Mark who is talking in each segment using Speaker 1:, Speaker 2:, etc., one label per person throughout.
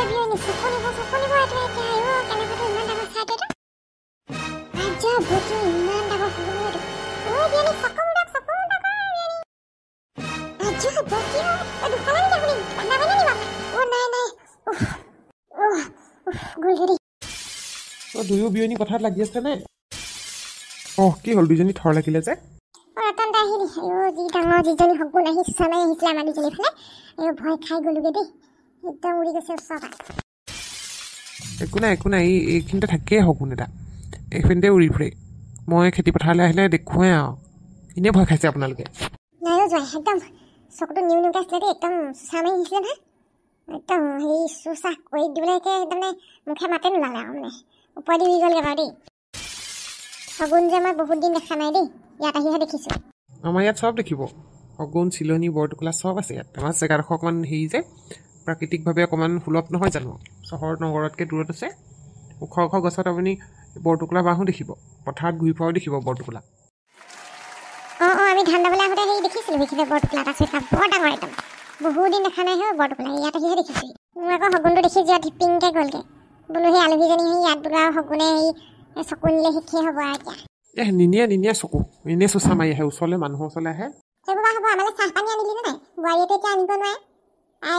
Speaker 1: বিয়নি চকনি বটো এতিয়া আয়ো কেনেকৈ ইমান ডাঙৰ চাইটো আজা বটো ইমান ডাঙৰ ফুলটো ও বিয়নি চকনি বিয়নি আজা বটো দুখানা নি আপুনি নাগানে নি বাবা ও নাই গুলগিৰি
Speaker 2: দুয়ো বিয়নি কথাত লাগি আছে নে কি হ'ল দুজনী থৰ লাগিলে যে
Speaker 1: ৰতন দা আহিলি আয়ো যি ডাঙৰ যিজনী সগুন আহি চানাই আহিছিলে আমাৰ দুজনী ফালে আয়ো ভয় খাই গলোগে দেই একদম উৰি গৈছে ওচৰত
Speaker 2: একো নাই এইখিনিতে থাকেই সগুন এটা এইখিনিতে উৰি ফুৰে মই খেতি পথাৰলৈ আহিলে দেখুৱাই আৰু এনেই ভয় খাইছে আপোনালোকে
Speaker 1: নাইও যোৱা একদম চকুটো নিউকে আছিলে দেই একদম চুচা মাৰি আহিছিলে নহয় একদম হেৰি চুচা কৰি দিবলৈ একদম মুখে মাতে নোলালে আৰু মানে ওপৰ দি উৰি গ'লগৈ বাৰু দেই সগুন যে মই বহুত দিন দেখা নাই দেই ইয়াত আহিহে দেখিছোঁ
Speaker 2: আমাৰ ইয়াত চব দেখিব সগুন চিলনী বৰটোকোলা চব আছে ইয়াত আমাৰ জেগাডোখৰ অকণমান হেৰি যে প্ৰাকৃতিকভাৱে অকণমান সুলভ নহয় জানো চহৰ নগৰতকৈ দূৰত আছে ওখ গছত আপুনি বৰটোকোলা বাঁহো দেখিব পথাৰত ঘূৰি ফুৰাও দেখিব বৰটোকোলা
Speaker 1: আমি ধান দাবলৈ আহোঁতে হেৰি দেখিছিলোঁ সেইখিনি বৰটোকোলা এটা চুইটা বৰ ডাঙৰ একদম বহুত দিন দেখা নাই হয় বৰটোকোলা ইয়াত আহিহে দেখিছোঁ মোৰ আকৌ সগুনটো দেখি যোৱা ধিপিংকৈ গ'লগৈ বোলো সেই আলহীজনী সেই ইয়াত বোলো আৰু সগুনে সেই চকু নিলে শিকিয়ে হ'ব আৰু এতিয়া
Speaker 2: নিনিয়ে চকু এনেই চোচা মাৰি আহে ওচৰলৈ মানুহৰ ওচৰলৈ আহে
Speaker 1: সেইবোৰ হ'ব আমালৈ চাহপানী আনিলি নে নাই বোৱাৰীয়েতো এতিয়া আনিব নোৱাৰে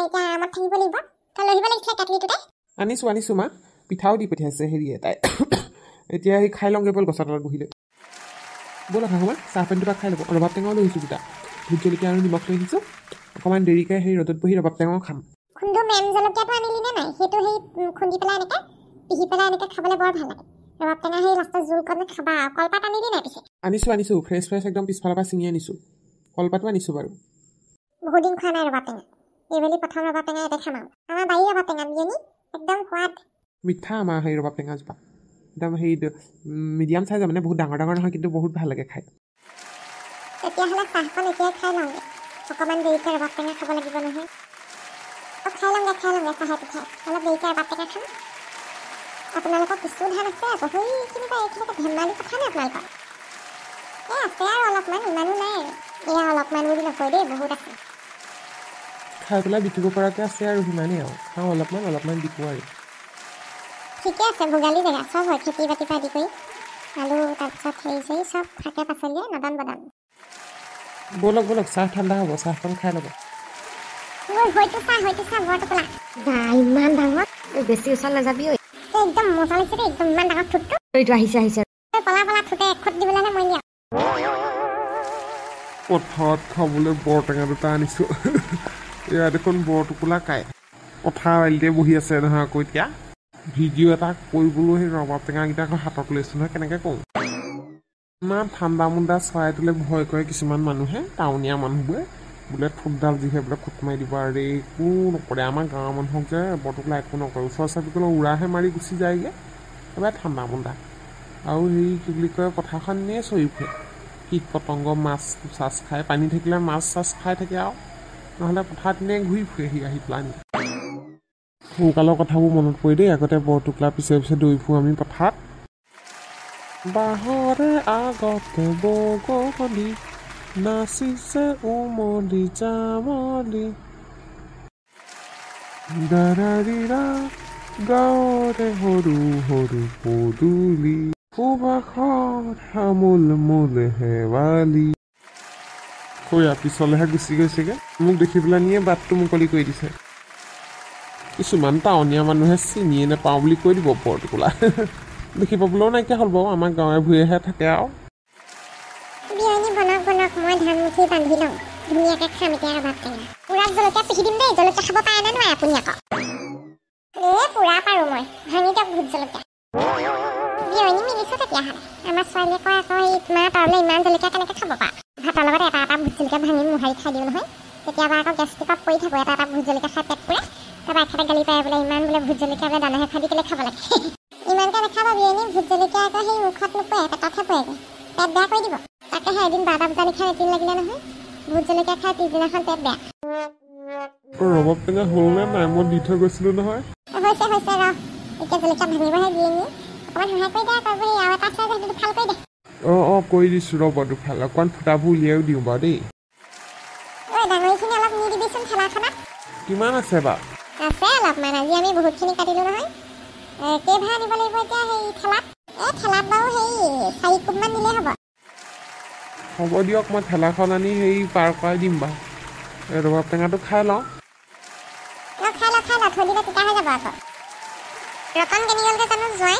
Speaker 1: এতিয়া আমাক থাকিব লাগিব তই লৈ আহিব লাগিছিলে কাটলিটোতে
Speaker 2: আনিছোঁ মা পিঠাও দি পঠিয়াইছে হেৰি এটাই এতিয়া সেই খাই লওঁগৈ ব'ল গছৰ তলত বহিলৈ ব'ল অকণমান চাহপানীটো পৰা খাই ল'ব ৰবাব টেঙাও লৈ আহিছোঁ দুটা ভোট জলকীয়া আৰু নিমখ লৈ আহিছোঁ অকণমান দেৰিকৈ সেই ৰ'দত বহি ৰবাব টেঙাও খাম
Speaker 1: খুন্দু মেম জলকীয়াটো আনিলি নে নাই সেইটো সেই খুন্দি পেলাই এনেকৈ পিহি পেলাই এনেকৈ খাবলৈ বৰ ভাল লাগে ৰবাব টেঙা সেই লাষ্টত জোলকণে খাবা কলপাত আনিলি নাই পিছে
Speaker 2: আনিছোঁ ফ্ৰেছ একদম পিছফালৰ পৰা ছিঙি আনিছোঁ কলপাতো আনিছোঁ বাৰু
Speaker 1: বহুত দিন খোৱা নাই ৰবাব টেঙা এইবেলি প্ৰথম ৰবাব টেঙা ইয়াতে খাম আৰু আমাৰ বাৰী ৰবাব টেঙা বিয়নি একদম সোৱাদ
Speaker 2: মিঠা আমাৰ সেই ৰবাব টেঙাজোপা একদম সেই মিডিয়াম চাইজৰ মানে বহুত ডাঙৰ নহয় কিন্তু বহুত ভাল লাগে খাই
Speaker 1: তেতিয়াহ'লে চাহকণ এতিয়াই খাই লওঁগৈ অকণমান দেৰিকৈ ৰবাব টেঙা খাব লাগিব নহয় খাই লওঁগৈ চাহেটো খাই অলপ দেৰিকৈ ৰবাব টেঙা খাম আপোনালোকৰ কিছু ধান আছে আকৌ সেইখিনি পৰা এইখিনিকে ধেমালি কথা নে আপোনালোকৰ আছে আৰু অলপমান ইমানো নাই আৰু এয়া অলপমান বুলি নকয় দেই বহুত আছে
Speaker 2: খাই পেলাই বিকিব পৰাকৈ আছে আৰু সিমানেই আৰু খাওঁ অলপমান বিকো আৰু
Speaker 1: ঠিকে আছে ভোগালী জেগা চব হয় খেতি বাতি পৰা আদি কৰি আলু তাৰপিছত হেৰি চব থাকে পাচলিয়ে নদন বদন
Speaker 2: ব'লক চাহ ঠাণ্ডা হ'ব চাহকণ খাই ল'ব
Speaker 1: হয়তো চাহ বৰটোকোলা ইমান ডাঙৰ
Speaker 3: বেছি ওচৰলৈ যাবি ঐ
Speaker 1: একদম মজা লাগিছে দেই একদম ইমান ডাঙৰ ঠুটটো
Speaker 3: এইটো আহিছে
Speaker 1: পলা ঠুটে এখত দিবলৈ মই দিয়া
Speaker 2: পথাৰত খাবলৈ বৰটেঙা দুটা আনিছোঁ এয়া দেখোন বৰটোকোলা খাই পথাৰ আলিতে বহি আছে নহয় আকৌ এতিয়া ভিডিঅ' এটা কৰিবলৈ সেই ৰবাব টেঙাকেইটা আকৌ হাতত লৈছোঁ নহয় কেনেকৈ কওঁ ইমান ঠাণ্ডা মুণ্ডা চৰাইটোলৈ ভয় কৰে কিছুমান মানুহে টাউনীয়া মানুহবোৰে বোলে ঠোঁটডাল যিহে বোলে খুট মাৰি দিব আৰু একো নকৰে আমাৰ গাঁৱৰ মানুহক যে বৰটোকোলা একো নকৰে ওচৰ চাপিবলৈ উৰাহে মাৰি গুচি যায়গৈ এবাৰ ঠাণ্ডা মুণ্ডা আৰু সেই কি বুলি কয় পথাৰখন এনেই চৰি ফুৰে কীট পতংগ মাছ চাছ খাই পানী থাকিলে মাছ চাছ খাই থাকে আৰু নহ'লে পথাৰত এনেই ঘূৰি ফুৰেহি আহি পেলাই সৰুকালৰ কথাবোৰ মনত পৰি দেই আগতে বৰটোকোলা পিছে দৌৰি ফুৰোঁ আমি পথাৰত বাঁহৰে আগতে বগলী নাচিছে উমলি জামলি দাৰাৰিৰা গাঁৱৰে সৰু পদূলি সুবাসত মূল শেৱালি খুৰা পিছলেহে গুচি গৈছেগৈ মোক দেখি পেলাই নিয়ে বাটটো মুকলি কৰি দিছে কিছুমান টাউনীয়া মানুহে চিনিয়ে নাপাওঁ বুলি কৈ দিব বৰটোকোলা দেখি পাবলৈও নাইকিয়া হ'ল বাৰু আমাৰ গাঁৱে ভূঞেহে থাকে আৰু
Speaker 1: মই ধানমুঠি বান্ধি লওঁ ধুনীয়াকৈ খাম এতিয়া ৰবাব টেঙা পুৰা জলকীয়া পিহি দিম দেই জলকীয়া খাব পাৰে নে নোৱাৰে আপুনি আকৌ পুৰা পাৰোঁ মই ভাঙি দিয়ক ভোট জলকীয়া বিয়নী মিলিছোঁ তেতিয়াহ'লে আমাৰ ছোৱালীয়ে কয় আকৌ এই তোমাৰ তৰলৈ ইমান জলকীয়া কেনেকৈ খাব পাৰা ভাতৰ লগত এটা ভোট জলকীয়া ভাঙি মোহাৰি খাই দিওঁ নহয় কেতিয়াবা আকৌ গেষ্ট্ৰিকত পৰি থাকোঁ এটা ভোট জলকীয়া খাই পেট পুৰে তাৰপৰা এখেতে গালি পায় বোলে ইমান বোলে ভোট জলকীয়া বোলে দানাহে খাই দি কেলৈ খাব লাগে ইমানকৈ নাখাবা বিয়নী ভোট জলকীয়া আকৌ সেই মুখত নপৰে পেটতহে পৰেগৈ পেট বেয়া কৰি দিব তাকেহে এদিন 12টা বজা নিশা এদিন লাগিলে নহয় ভোট জলকীয়া খাই পিছদিনাখন পেট বেয়া
Speaker 2: ৰবাব টেঙা হ'ল নে নাই মই দি থৈ গৈছিলোঁ নহয়
Speaker 1: হৈছে ৰ এতিয়া জলকীয়া ভাঙিবহে বিয়নী অকণমান সহায় কৰি দে আকৌ আৰু এটা আছে সেইটো ভাল কৰি দে
Speaker 2: কৰি দিছোঁ ৰ'ব দুফাল অকণমান ফুটাবোৰ উলিয়াইও দিওঁ বাৰু দেই
Speaker 1: ডাঙৰিখিনি অলপ নি দিবিচোন ঠেলাখনত
Speaker 2: কিমান আছে বাৰু
Speaker 1: আছে অলপমান আজি আমি বহুতখিনি কাটিলোঁ নহয় কেইভা আনিব লাগিব এতিয়া সেই ঠেলাত ঠেলাত বাৰু সেই 4 কোবমান নিলে হ'ব
Speaker 2: হ'ব দিয়ক মই ঠেলাখন আনি সেই পাৰ কৰাই দিম বাৰু এই ৰবাব টেঙাটো খাই লওঁ
Speaker 1: খাই ল থৈ দিলে তিতা হৈ যাব আকৌ ৰতন কেনি গ'লগৈ জানো জোঁৱাই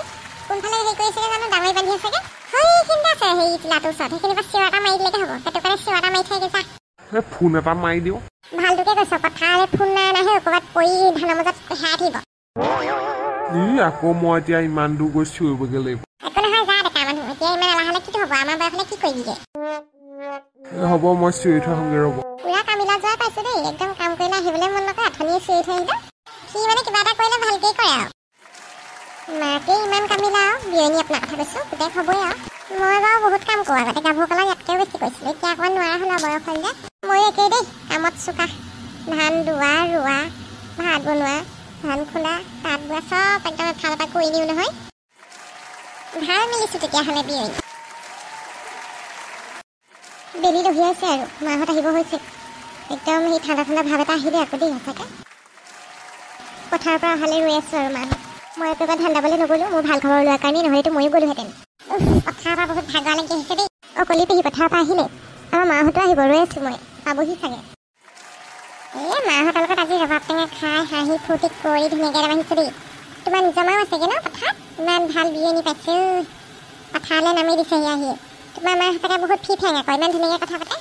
Speaker 1: কোনফালে হেৰি কৰিছেগৈ জানো ডাঙৰি বান্ধি আছেগৈ সেইখিনিতে আছে সেই টিলাটোৰ ওচৰত সেইখিনিৰ পৰা চিঞৰ এটা মাৰি দিলেগৈ হ'ব সেইটো কাৰণে চিঞৰ এটা মাৰি থৈগৈ যা
Speaker 2: ফোন এটা মাৰি দিওঁ
Speaker 1: ভালটোকে কৈছ পথাৰলৈ ফোন নাই নাহে ক'ৰবাত পৰি ধানৰ মাজত হেৰাই থাকিব
Speaker 2: আকৌ মই এতিয়া ইমান দূৰ গৈ চিঞৰিবগৈ লাগিব
Speaker 1: একো নহয় যা ডেকা মানুহ এতিয়া ইমান এলাহ হ'লে কিটো হ'ব আমাৰ বয়সলৈ কি কৰিবিগৈ
Speaker 2: হ'ব মই চিঞৰি থৈ আহোঁগৈ ৰ'ব
Speaker 1: পুৰা কামিলা যোৱাই পাইছোঁ দেই একদম কাম কৰিলে আহিবলৈ মন নকৰে অথনিয়ে চিঞৰি থৈ আহিলে সি মানে কিবা এটা কৰিলে ভালকেই কৰে আৰু মাকে ইমান কামিলা আৰু বিয়নী আপোনাৰ কথা কৈছোঁ গোটেই হ'বই আৰু মই বাৰু বহুত কাম কৰোঁ আগতে গাভৰুকালত ইয়াতকৈও বেছি কৰিছিলোঁ এতিয়া অকণমান নোৱাৰা হ'লো বয়স হ'ল যে ময়ো একেই দেই কামত চোকা ধান দোৱা ৰোৱা ভাত বনোৱা ধান খোলা তাঁত বোৱা চব একদম এফাল এটা কৰি দিওঁ নহয় ভাল মিলিছোঁ তেতিয়াহ'লে বিয়নী বেলি দহিয়াইছে আৰু মাহঁত আহিব হৈছে একদম সেই ঠাণ্ডা ভাৱ এটা আহিলে আকৌ দেই সঁচাকৈ পথাৰৰ পৰা অহালৈ ৰৈ আছোঁ আৰু মাহঁত মই একেবাৰে ধান দাবলৈ নগ'লোঁ মোৰ ভাল খবৰ লোৱাৰ কাৰণেই নহ'লেতো ময়ো গ'লোহেঁতেন পথাৰৰ পৰা বহুত ভাগৰ লাগি আহিছে দেই কলি পেহী পথাৰৰ পৰা আহিলে আমাৰ মাহঁতো আহিব ৰৈ আছোঁ মই পাবহি চাগে মাহঁতৰ লগত আজি ৰবাব টেঙা খাই হাঁহি ফূৰ্তি কৰি ধুনীয়াকৈ আহিছোঁ দেই তোমাৰ নিজৰ মাও আছেগৈ ন পথাৰত ইমান ভাল বিয়নী পাইছোঁ পথাৰলৈ নামি দিছেহি আহি তোমাৰ মাৰ সঁচাকৈ বহুত ফিট হেং আকৌ ইমান ধুনীয়াকৈ কথা পাতে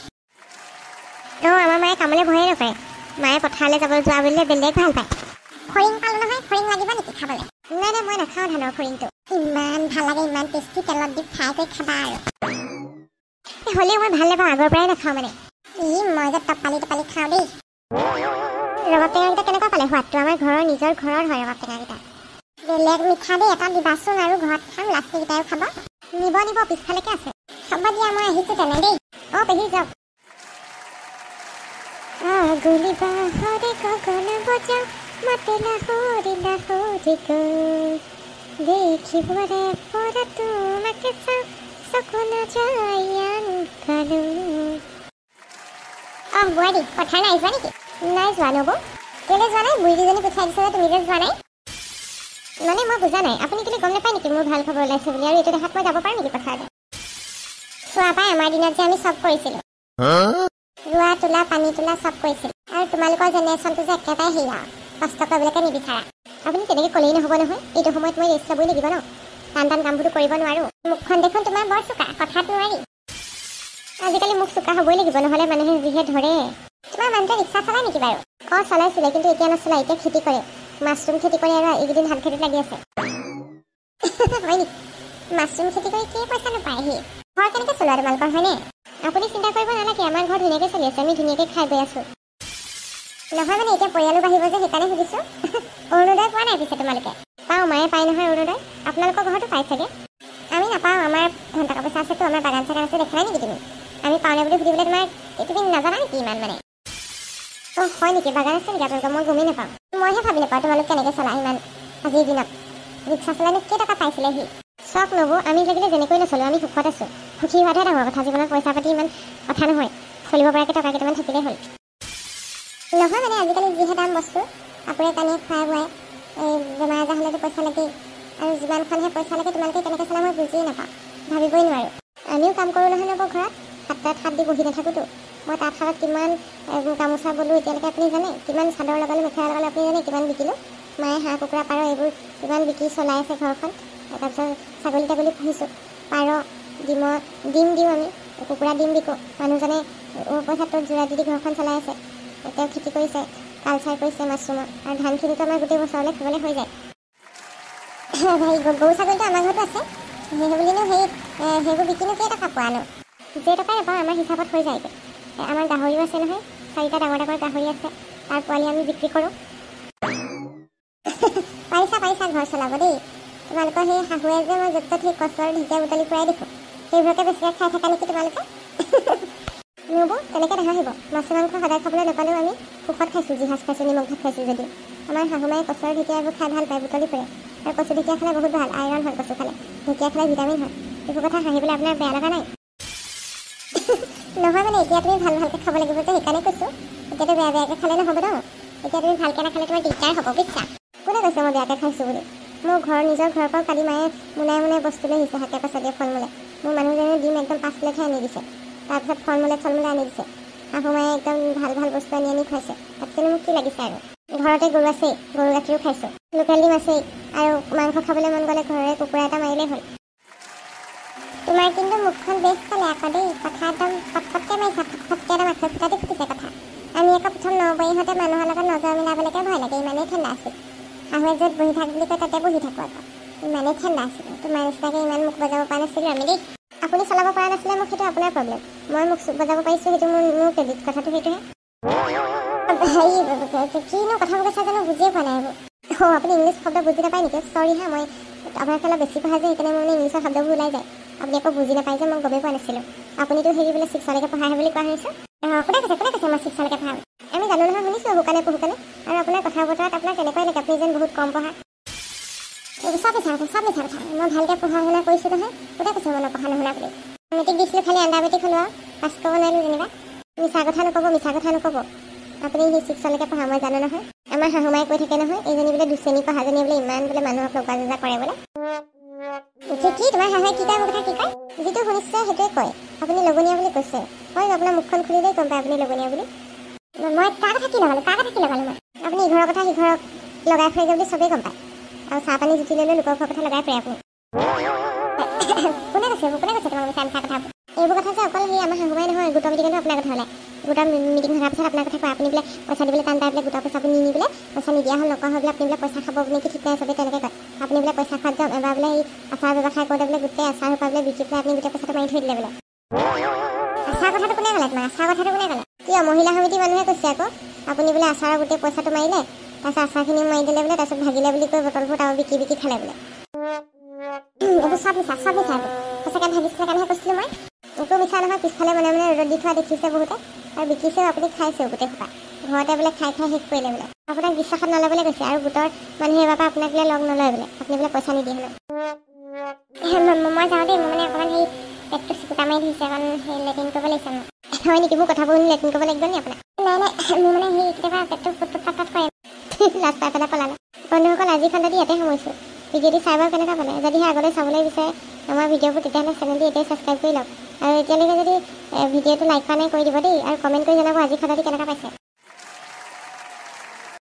Speaker 1: আমাৰ মায়ে কামলৈ ভয়ে নকৰে মায়ে পথাৰলৈ যাব যোৱা বুলিলে বেলেগ ভাল পায় খৰিং পালোঁ নহয় খৰিং লাগিব নেকি খাবলৈ নাই মই নাখাওঁ ধানৰ খৰিংটো ইমান ভাল লাগে ইমান টেষ্টি তেলত দি ফ্ৰাই কৰি খাবা আৰু হ'লেও মই ভাল নাপাওঁ আগৰ পৰাই নাখাওঁ মানে মই যে টপালি খাওঁ দেই ৰবাব টেঙাকেইটা কেনেকুৱা পালে সোৱাদটো আমাৰ ঘৰৰ নিজৰ ঘৰৰ হয় ৰবাব টেঙাকেইটা বেলেগ মিঠা দেই এটা দিবাচোন আৰু ঘৰত খাম লাষ্টকেইটাও খাব নিব পিছফালেকে আছে হ'ব দিয়া মই আহিছোঁ তেনে দেই পেহী যাওক গুলি বাহৰে গগন বজাও মাতে লাহৰি দেখিবৰে পৰা তোমাকে চাওঁ চকুন জয়ান কালো বোৱাৰী পথাৰ নাই যোৱা নেকি নাই যোৱা নব কেলৈ যোৱা নাই বুঢ়ীজনী পঠিয়াই দিছে তুমি যে যোৱা নাই মানে মই বুজা নাই আপুনি কেলৈ গম নাপায় নেকি মোৰ ভাল খবৰ ওলাইছে বুলি আৰু এইটো দেখাত মই যাব পাৰোঁ নেকি পথাৰলৈ চোৱা পাই আমাৰ দিনত যে আমি চব কৰিছিলোঁ ৰোৱা তোলা পানী তোলা চব কৰিছিলোঁ আৰু তোমালোকৰ জেনেৰেশ্যনটো যে একেবাৰে হেৰি আৰু কষ্ট কৰিবলৈকে নিবিচাৰা আপুনি তেনেকৈ ক'লেই নহ'ব নহয় এইটো সময়ত মই ৰেষ্ট ল'বই লাগিব ন টান কামবোৰতো কৰিব নোৱাৰোঁ মুখখন দেখোন তোমাৰ বৰ চোকা কথাত নোৱাৰি আজিকালি মুখ চোকা হ'বই লাগিব নহ'লে মানুহে যিহে ধৰে তোমাৰ মানুহটোৱে ৰিক্সা চলায় নেকি বাৰু চলাইছিলে কিন্তু এতিয়া নচলায় এতিয়া খেতি কৰে মাছৰুম খেতি কৰে আৰু এইকেইদিন ধান খেতিত লাগি আছে হয় নেকি মাছৰুম খেতি কৰি কি পইচা নাপায় সি ঘৰ কেনেকৈ চলোৱা তোমালোকৰ হয়নে আপুনি চিন্তা কৰিব নালাগে আমাৰ ঘৰ ধুনীয়াকৈ চলি আছে আমি ধুনীয়াকৈ খাই গৈ আছোঁ নহয় মানে এতিয়া পৰিয়ালো বাঢ়িব যে সেইকাৰণে সুধিছোঁ অৰুণোদয় পোৱা নাই পিছে তোমালোকে পাওঁ মায়ে পায় নহয় অৰুণোদয় আপোনালোকৰ ঘৰতো পাই চাগে আমি নাপাওঁ আমাৰ ধন টকা পইচা আছেতো আমাৰ বাগান চাগান আছে দেখা নাই নেকি তুমি আমি পাওঁ নে বুলি সুধিবলৈ তোমাৰ তুমি নাজানা নেকি ইমান মানে হয় নেকি বাগান আছে নেকি আপোনালোকৰ মই গমেই নাপাওঁ মইহে ভাবি নাপাওঁ তোমালোক কেনেকৈ চলা ইমান আজিৰ দিনত ৰিক্সা চলাইনো কেইটকা পাইছিলে সি চক ল'ব আমি লাগিলে যেনেকৈ নচলোঁ আমি সুখত আছোঁ সুখী হোৱাটোহে ডাঙৰ কথা জীৱনত পইচা পাতি ইমান কথা নহয় চলিব পৰাকৈ টকা কেইটামান থাকিলেই হ'ল নহয় মানে আজিকালি যিহে দাম বস্তু কাপোৰে কানিয়ে খুৱাই বোৱাই এই বেমাৰ আজাৰ হ'লেতো পইচা লাগেই আৰু যিমানখনহে পইচা লাগে তোমালোকে কেনেকৈ চলা মই বুজিয়ে নাপাওঁ ভাবিবই নোৱাৰোঁ আমিও কাম কৰোঁ নহয় নব ঘৰত হাত দি বহি নাথাকোঁতো মই তাঁতশালত কিমান গামোচা বলোঁ এতিয়ালৈকে আপুনি জানে কিমান চাদৰ লগালোঁ মেখেলা লগালোঁ আপুনি জানে কিমান বিকিলোঁ মায়ে হাঁহ কুকুৰা পাৰ এইবোৰ কিমান বিকি চলাই আছে ঘৰখন তাৰপিছত ছাগলী তাগলী পুহিছোঁ পাৰ ডিম দিওঁ আমি কুকুৰা ডিম বিকোঁ মানুহজনে পইচাটো যোৰা দি ঘৰখন চলাই আছে তেওঁ খেতি কৰিছে কালচাৰ কৰিছে মাছৰুমৰ আৰু ধানখিনিতো আমাৰ গোটেই বছৰলৈ খাবলৈ হৈ যায় গৰু ছাগলীটো আমাৰ ঘৰতো আছে সেই বুলিনো সেইবোৰ বিকিনো কেইটকা পোৱানো যেইটকাই নাপাওঁ আমাৰ হিচাপত হৈ যায়গৈ আমাৰ গাহৰিও আছে নহয় 4টা ডাঙৰ গাহৰি আছে তাৰ পোৱালি আমি বিক্ৰী কৰোঁ পাৰিছা ঘৰ চলাব দেই তোমালোকৰ সেই শাহুৱে যে মই য'ত সেই কচৰ ঢেকীয়া বুটলি ফুৰাই দেখোঁ সেইবোৰকে বেছিকৈ খাই থাকা নেকি তোমালোকে নবৌ তেনেকৈ নাহাঁহিব মাছ মাংস সদায় খাবলৈ নাপালেও আমি সুখত খাইছোঁ জিহাজ খাইছোঁ নিমখ ভাত খাইছোঁ যদিও আমাৰ শাহুমায়ে কচৰ ঢেকীয়াবোৰ খাই ভাল পায় বুটলি ফুৰে আৰু কচু ঢেকীয়া খালে বহুত ভাল আইৰণ হয় কচু খালে ঢেকীয়া খালে ভিটামিন হয় এইবোৰ কথা হাঁহিবলৈ আপোনাৰ বেয়া লগা নাই নহয় মানে এতিয়া তুমি ভালকৈ খাব লাগিব যে সেইকাৰণে কৈছোঁ এতিয়াতো বেয়াকৈ খালে নহ'ব ন এতিয়া তুমি ভালকৈ নাখালে তোমাৰ দিগদাৰ হ'ব বুজিছা। কোনে কৈছে মই বেয়াকৈ খাইছোঁ বুলি? মোৰ নিজৰ ঘৰৰ পৰা কালি মায়ে মোনাই বস্তু লৈ আহিছে শাকে পাচলিয়ে ফল মূলে। মোৰ মানুহজনে ডিম একদম 5 প্লেটহে আনি দিছে, তাৰপিছত ফল মূলে আনি দিছে। শাহু মায়ে একদম ভাল বস্তু আনি খুৱাইছে। তাতকৈ মোক কি লাগিছে আৰু? ঘৰতে গৰু আছেই, গৰু গাখীৰো খাইছোঁ, লোকেল ডিম আছেই, আৰু মাংস খাবলৈ মন গ'লে ঘৰৰে কুকুৰা এটা মাৰিলেই হ'ল। তোমাৰ কিন্তু মুখখন বেছ চলে আকৌ দেই, কথা একদম ফটফটকৈ মাৰিছা, ফটফটকৈ একদম আখৰ ফুটাতে ফুটিছে কথা। আমি আকৌ প্ৰথম নবৰীহঁতে মানুহৰ লগত নজৰ মিলাবলৈকে ভয় লাগে, ইমানেই ঠাণ্ডা আছিল। শাহুৱে য'ত বহি থাক বুলি কয় তাতে বহি থাকোঁ আকৌ, ইমানেই ঠাণ্ডা আছিল। তোমাৰ নিচিনাকৈ ইমান মুখ বজাব পৰা নাছিলোঁ আমি দেই। আপুনি চলাব পৰা নাছিলে মোক সেইটো আপোনাৰ প্ৰব্লেম, মই মুখ বজাব পাৰিছোঁ সেইটো মোৰ ক্ৰেডিট, কথাটো সেইটোহে। হেৰি কিনো কথাবোৰ কৈছা জানো বুজিয়ে পোৱা নাই এইবোৰ। আপুনি ইংলিছ শব্দ বুজি নাপায় নেকি? চৰি হা, মই আপোনাৰ অলপ বেছি পঢ়া যে সেইকাৰণে মোৰ ইংলিছৰ শব্দবোৰ ওলাই যায়। আপুনি আকৌ বুজি নাপায় যে মই গমেই পোৱা নাছিলোঁ। আপুনিতো হেৰি বোলে 6লৈকে পঢ়াহে বুলি কোৱা শুনিছোঁ। কোনে কৈছে মই 6লৈকে পঢ়া? আমি জানো নহয়, শুনিছোঁ শুকানে পঢ়োকানে। আৰু আপোনাৰ কথা বতৰাত আপোনাৰ তেনেকুৱাই লাগে আপুনি যেন বহুত কম পঢ়া। চব মিছা কথা। মই ভালকৈ পঢ়া শুনা কৰিছোঁ নহয়। কোনে কৈছে মই নপঢ়া নুশুনা বুলি? মেট্ৰিক দিছিলোঁ খালি আণ্ডাৰ মেট্ৰিক হ'লোঁ আৰু পাছ কৰিব নোৱাৰিলোঁ যেনিবা। মিছা কথা নক'ব। আপুনি সেই 6লৈকে পঢ়া মই জানো নহয়। আমাৰ শাহু মায়ে কৈ থাকে নহয়, এইজনী বোলে 2 শ্ৰেণী পঢ়াজনী বোলে ইমান বোলে মানুহক লগা যজা কৰে বোলে। কি তোমাৰ শাহুৱে কি কয় মোৰ কথা কি কয়? যিটো শুনিছে সেইটোৱে কয়। আপুনি লগনীয়া বুলি কৈছে, হয় আপোনাৰ মুখখন খুলিলেই গম পায় আপুনি লগনীয়া বুলি। মই কাৰ কথা কি লগালোঁ মই? আপুনি ইঘৰৰ কথা সিঘৰক লগাই ফুৰিছে বুলি চবেই গম পায়, আৰু চাহ পানী জুতি লৈ লোকৰ ঘৰৰ কথা লগাই ফুৰে আপুনি। কোনে কৈছে তোমাক মিছা কথাবোৰ? এইবোৰ কথা যে অকল সেই আমাৰ শাহু মায়ে নহয়, গোটৰ মিটিঙতো আপোনাৰ কথা ওলায়। গোটৰ মিটিং হোৱাৰ পিছত আপোনাৰ কথা কয়, আপুনি বোলে পইচা দিবলৈ টান পাই বোলে, গোটৰ পইচা আপুনি নি বোলে পইচা নিদিয়া হ'ল নকৰা হ'ল বোলে, আপুনি বোলে পইচা খাব নেকি ঠিক নাই, চবেই তেনেকৈ কয়। আপুনি বোলে পইচা খোৱাত যাম এবাৰ বোলে এই আচাৰ ব্যৱসায় কৰোঁতে বোলে গোটেই আচাৰ সোপা বোলে বিকি পেলাই আপুনি গোটেই পইচাটো মাৰি থৈ দিলে বোলে। আচাৰ কথাটো কোনে ক'লে তোমাক? কিয় মহিলা সমিতিৰ মানুহে কৈছে আকৌ, আপুনি বোলে আচাৰৰ গোটেই পইচাটো মাৰিলে, তাৰপিছত আচাৰখিনিও মাৰি দিলে বোলে, তাৰপিছত ভাগিলে বুলি কৈ বটলবোৰ আৰু বিকি খালে বোলে। এইবোৰ চব মিছা সঁচাকৈ ভাগিছিলে কাৰণেহে কৈছিলোঁ মই। একো মিছা নহয়, পিছফালে মনে ৰ'দত দি থোৱা দেখিছে বহুতে, আৰু বিকিছেও, আপুনি খাইছেও গোটেই সোপা। ঘৰতে বোলে খাই শেষ কৰিলে বোলে। আপোনাক বিশ্বাসত নল'বলৈ কৈছে, আৰু গোটৰ মানুহে এবাৰ পৰা আপোনাক বোলে লগ নলয় বোলে, আপুনি বোলে পইচা নিদিয়ে হেনো। মই যাওঁ দেই, মোৰ মানে অকণমান সেই পেটটো চিকুটা মাৰি ধৰিছে, অকণ সেই লেট্ৰিন কৰিব লাগিছে মোক। হয় নেকি? মোৰ কথাবোৰ শুনি লেট্ৰিন কৰিব লাগিব নি আপোনাৰ? নাই মোৰ মানে সেই কেতিয়াবা পেটটো ফুট কৰে। লাজ পাই পেলাই পলালে। বন্ধুসকল আজি খণ্ডটি ইয়াতে সামৰিছোঁ। ভিডিঅ'টি চাই বাৰু কেনেকুৱা পালে? যদিহে আগলৈ চাবলৈ বিচাৰে আমাৰ ভিডিঅ'বোৰ, তেতিয়াহ'লে চেনেলটি এতিয়াই ছাবস্ক্ৰাইব কৰি লওক, আৰু এতিয়ালৈকে যদি ভিডিঅ'টো লাইক কৰা নাই কৰি দিব দেই, আৰু কমেণ্ট কৰি জনাব আজি খণ্ডটি কেনেকুৱা পাইছে।